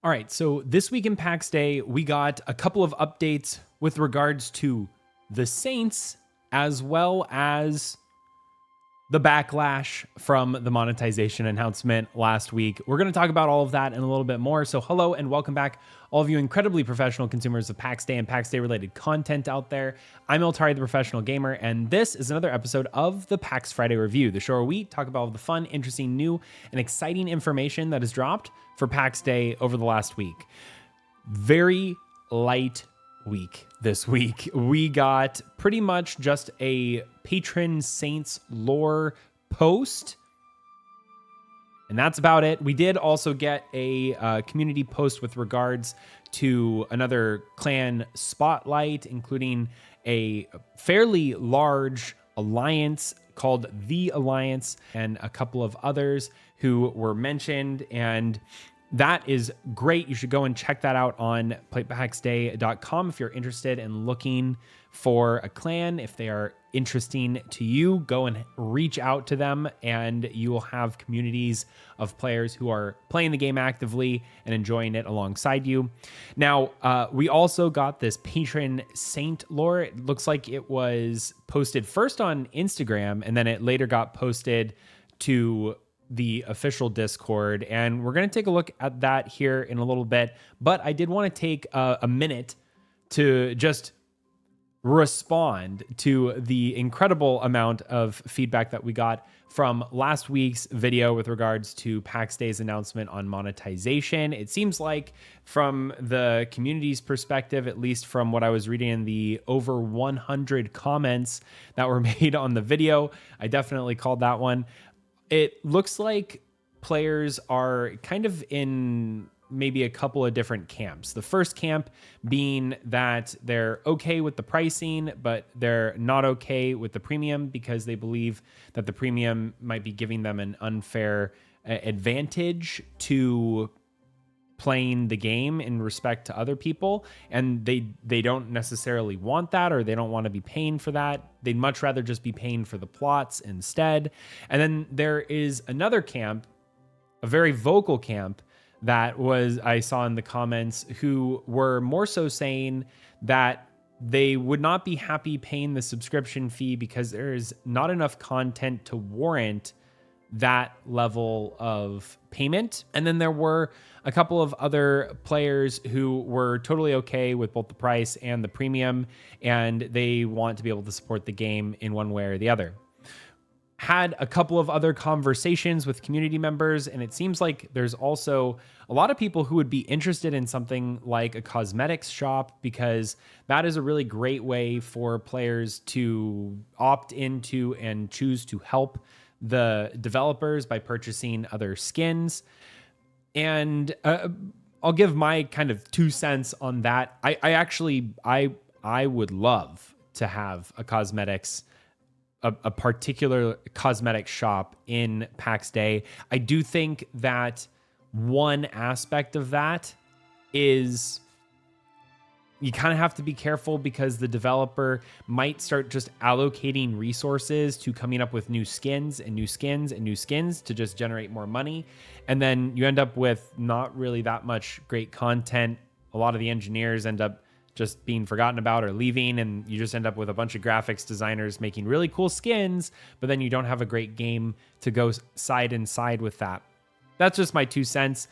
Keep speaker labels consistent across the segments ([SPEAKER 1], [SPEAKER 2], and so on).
[SPEAKER 1] All right, so this week in Pax Day, we got a couple of updates with regards to the Saints, as well as the backlash from the monetization announcement last week. We're going to talk about all of that and a little bit more. So hello and welcome back, all of you incredibly professional consumers of Pax Day and Pax Day related content out there. I'm Eltari, the professional gamer, and this is another episode of the Pax Friday Review, the show where we talk about all the fun, interesting, new, and exciting information that has dropped for Pax Day over the last week. Very light week this week. We got pretty much just a patron Saints lore post, and that's about it. We did also get a community post with regards to another clan spotlight, including a fairly large alliance called The Alliance and a couple of others who were mentioned, and that is great. You should go and check that out on paxdei.com if you're interested in looking for a clan. If they are interesting to you, go and reach out to them, and you will have communities of players who are playing the game actively and enjoying it alongside you. Now, we also got this patron saint lore. It looks like it was posted first on Instagram, and then it later got posted to the official Discord, and we're going to take a look at that here in a little bit. But I did want to take a minute to just respond to the incredible amount of feedback that we got from last week's video with regards to Pax Day's announcement on monetization. It seems like from the community's perspective, at least from what I was reading in the over 100 comments that were made on the video, I definitely called that one. It looks like players are kind of in maybe a couple of different camps. The first camp being that they're okay with the pricing, but they're not okay with the premium because they believe that the premium might be giving them an unfair advantage to playing the game in respect to other people, and they don't necessarily want that, or they don't want to be paying for that. They'd much rather just be paying for the plots instead. And then there is another camp, a very vocal camp, that I saw in the comments, who were more so saying that they would not be happy paying the subscription fee because there is not enough content to warrant that level of payment. And then there were a couple of other players who were totally okay with both the price and the premium, and they want to be able to support the game in one way or the other. Had a couple of other conversations with community members, and it seems like there's also a lot of people who would be interested in something like a cosmetics shop, because that is a really great way for players to opt into and choose to help the developers by purchasing other skins. And I'll give my kind of 2 cents on that. I would love to have a particular cosmetic shop in Pax Day. I do think that one aspect of that is you kind of have to be careful, because the developer might start just allocating resources to coming up with new skins and new skins and new skins to just generate more money. And then you end up with not really that much great content. A lot of the engineers end up just being forgotten about or leaving, and you just end up with a bunch of graphics designers making really cool skins, but then you don't have a great game to go side and side with that. That's just my 2 cents.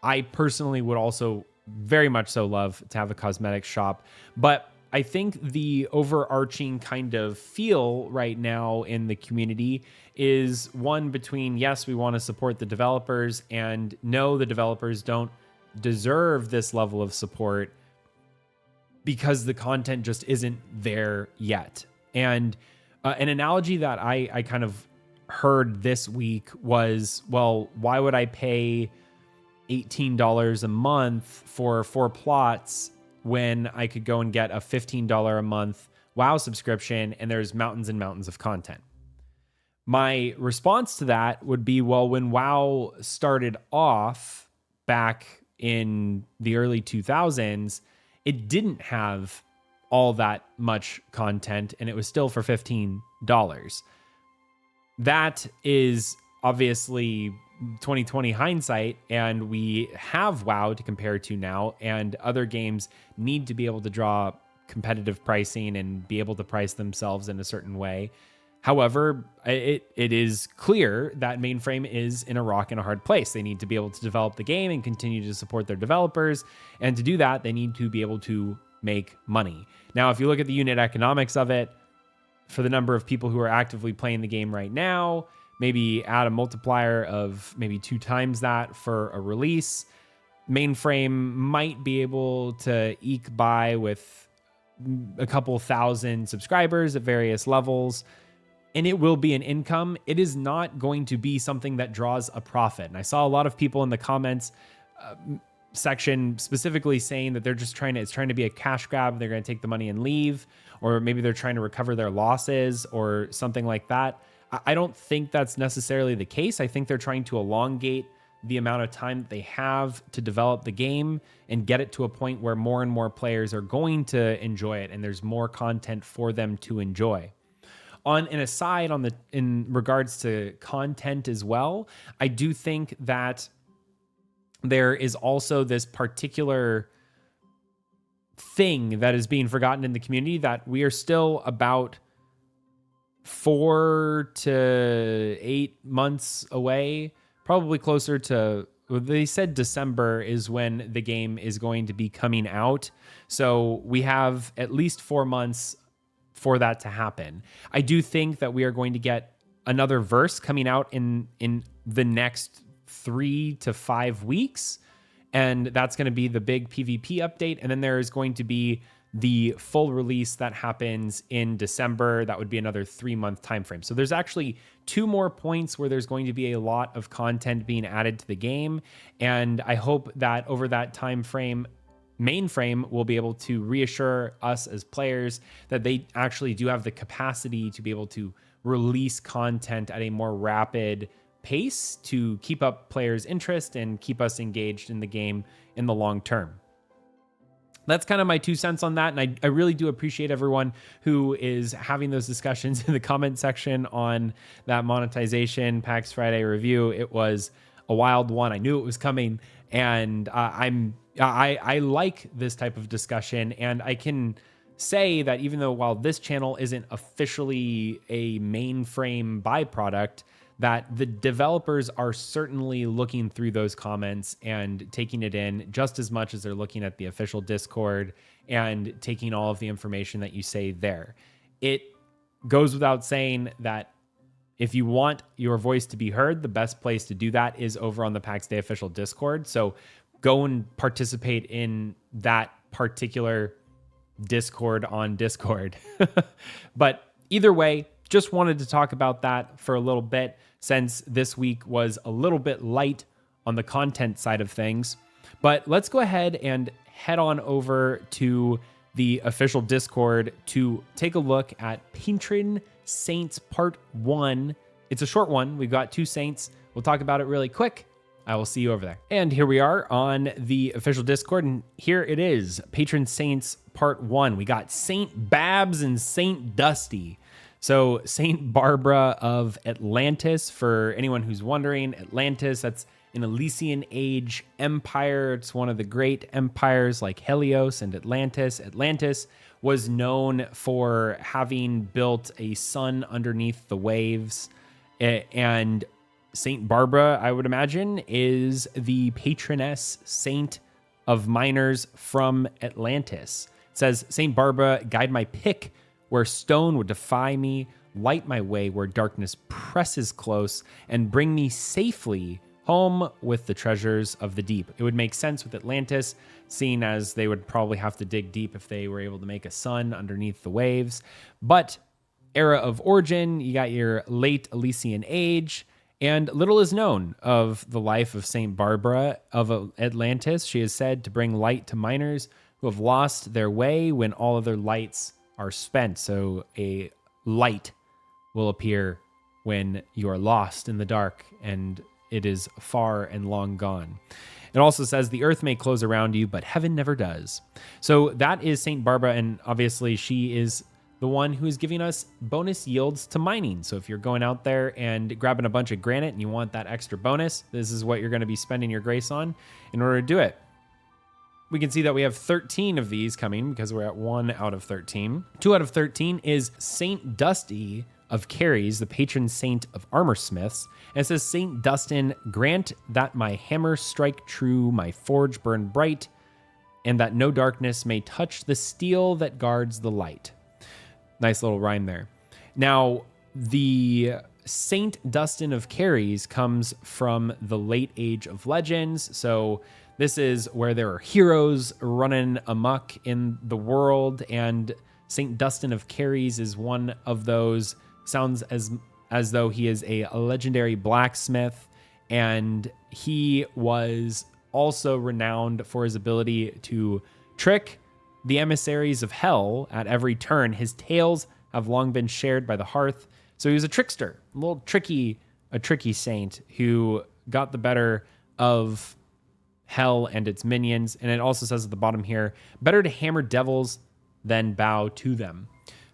[SPEAKER 1] I personally would also very much so love to have a cosmetic shop, but I think the overarching kind of feel right now in the community is one between, yes, we want to support the developers, and no, the developers don't deserve this level of support because the content just isn't there yet. And an analogy that I kind of heard this week was, well, why would I pay $18 a month for 4 plots when I could go and get a $15 a month WoW subscription and there's mountains and mountains of content? My response to that would be, well, when WoW started off back in the early 2000s, it didn't have all that much content, and it was still for $15. That is obviously 2020 hindsight, and we have WoW to compare to now, and other games need to be able to draw competitive pricing and be able to price themselves in a certain way. However, it is clear that Mainframe is in a rock and a hard place. They need to be able to develop the game and continue to support their developers. And to do that, they need to be able to make money. Now, if you look at the unit economics of it, for the number of people who are actively playing the game right now, maybe add a multiplier of maybe 2 times that for a release, Mainframe might be able to eke by with a couple thousand subscribers at various levels, and it will be an income. It is not going to be something that draws a profit. And I saw a lot of people in the comments section specifically saying that they're just it's trying to be a cash grab. They're going to take the money and leave, or maybe they're trying to recover their losses or something like that. I don't think that's necessarily the case. I think they're trying to elongate the amount of time that they have to develop the game and get it to a point where more and more players are going to enjoy it and there's more content for them to enjoy. On an aside, in regards to content as well, I do think that there is also this particular thing that is being forgotten in the community, that we are still about 4 to 8 months away, probably closer to, they said December is when the game is going to be coming out. So we have at least 4 months for that to happen. I do think that we are going to get another verse coming out in the next 3 to 5 weeks. And that's going to be the big PvP update. And then there is going to be the full release that happens in December. That would be another 3-month time frame. So there's actually 2 more points where there's going to be a lot of content being added to the game. And I hope that over that time frame, Mainframe will be able to reassure us as players that they actually do have the capacity to be able to release content at a more rapid pace to keep up players' interest and keep us engaged in the game in the long term. That's kind of my 2 cents on that. And I really do appreciate everyone who is having those discussions in the comment section on that monetization Pax FriDEI review. It was a wild one. I knew it was coming, and I like this type of discussion. And I can say that even though while this channel isn't officially a Mainframe byproduct, that the developers are certainly looking through those comments and taking it in just as much as they're looking at the official Discord and taking all of the information that you say there. It goes without saying that if you want your voice to be heard, the best place to do that is over on the Pax Dei Official Discord. So go and participate in that particular Discord on Discord. But either way, just wanted to talk about that for a little bit, since this week was a little bit light on the content side of things. But let's go ahead and head on over to the official Discord to take a look at Patron Saints Part 1. It's a short one. We've got 2 saints. We'll talk about it really quick. I will see you over there. And here we are on the official Discord, and here it is, Patron Saints Part 1. We got Saint Babs and Saint Dusty. So Saint Barbara of Atlantis, for anyone who's wondering, Atlantis, that's an Elysian Age empire. It's one of the great empires like Helios and Atlantis. Atlantis was known for having built a sun underneath the waves. And Saint Barbara, I would imagine, is the patroness saint of miners from Atlantis. It says, Saint Barbara, guide my pick where stone would defy me, light my way where darkness presses close, and bring me safely home with the treasures of the deep. It would make sense with Atlantis, seeing as they would probably have to dig deep if they were able to make a sun underneath the waves. But era of origin, you got your late Elysian Age, and little is known of the life of Saint Barbara of Atlantis. She is said to bring light to miners who have lost their way when all other lights are spent. So a light will appear when you are lost in the dark and it is far and long gone. It also says the earth may close around you, but heaven never does. So that is Saint Barbara, and obviously she is the one who is giving us bonus yields to mining. So if you're going out there and grabbing a bunch of granite and you want that extra bonus, this is what you're going to be spending your grace on in order to do it. We can see that we have 13 of these coming because we're at 1 out of 13. 2 out of 13 is Saint Dusty of Caries, the patron saint of armorsmiths. And it says, Saint Dustin, grant that my hammer strike true, my forge burn bright, and that no darkness may touch the steel that guards the light. Nice little rhyme there. Now, the Saint Dustin of Caries comes from the late age of legends. So this is where there are heroes running amok in the world, and Saint Dustin of Caries is one of those. Sounds as though he is a legendary blacksmith, and he was also renowned for his ability to trick the emissaries of hell at every turn. His tales have long been shared by the hearth. So he was a trickster, a tricky saint who got the better of hell and its minions. And it also says at the bottom here, better to hammer devils than bow to them.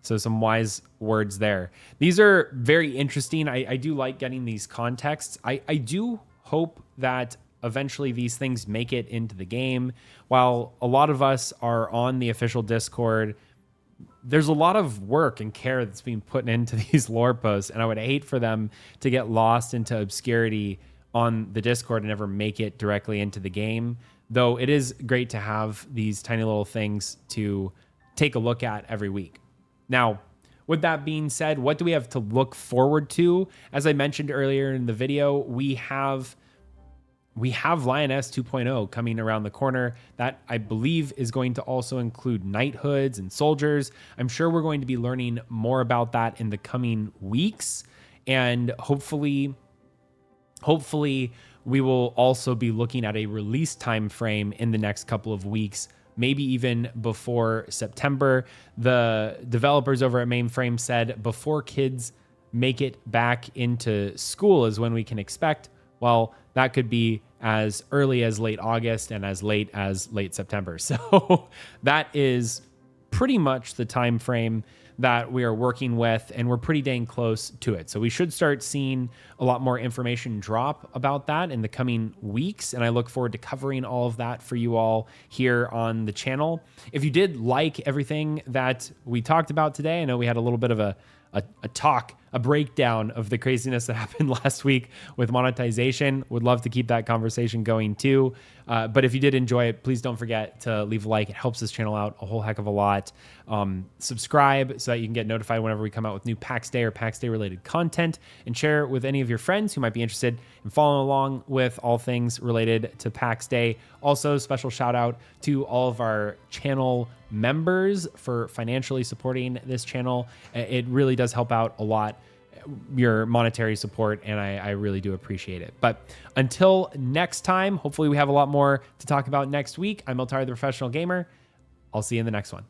[SPEAKER 1] So some wise words there. These are very interesting. I do like getting these contexts. I do hope that eventually these things make it into the game. While a lot of us are on the official Discord, there's a lot of work and care that's being put into these lore posts, and I would hate for them to get lost into obscurity on the Discord and never make it directly into the game. Though it is great to have these tiny little things to take a look at every week. Now, with that being said, what do we have to look forward to? As I mentioned earlier in the video, we have Lioness 2.0 coming around the corner. That, I believe, is going to also include knighthoods and soldiers. I'm sure we're going to be learning more about that in the coming weeks, and hopefully we will also be looking at a release time frame in the next couple of weeks, maybe even before September. The developers over at Mainframe said before kids make it back into school is when we can expect. Well, that could be as early as late August and as late September. So that is pretty much the time frame that we are working with, and we're pretty dang close to it. So we should start seeing a lot more information drop about that in the coming weeks, and I look forward to covering all of that for you all here on the channel. If you did like everything that we talked about today, I know we had a little bit of a breakdown of the craziness that happened last week with monetization. Would love to keep that conversation going too. But if you did enjoy it, please don't forget to leave a like. It helps this channel out a whole heck of a lot. Subscribe so that you can get notified whenever we come out with new Pax Day or Pax Day related content, and share it with any of your friends who might be interested in following along with all things related to Pax Day. Also, special shout out to all of our channel members for financially supporting this channel. It really does help out a lot, your monetary support, and I really do appreciate it. But until next time, hopefully we have a lot more to talk about next week. I'm Eltari, the Professional Gamer. I'll see you in the next one.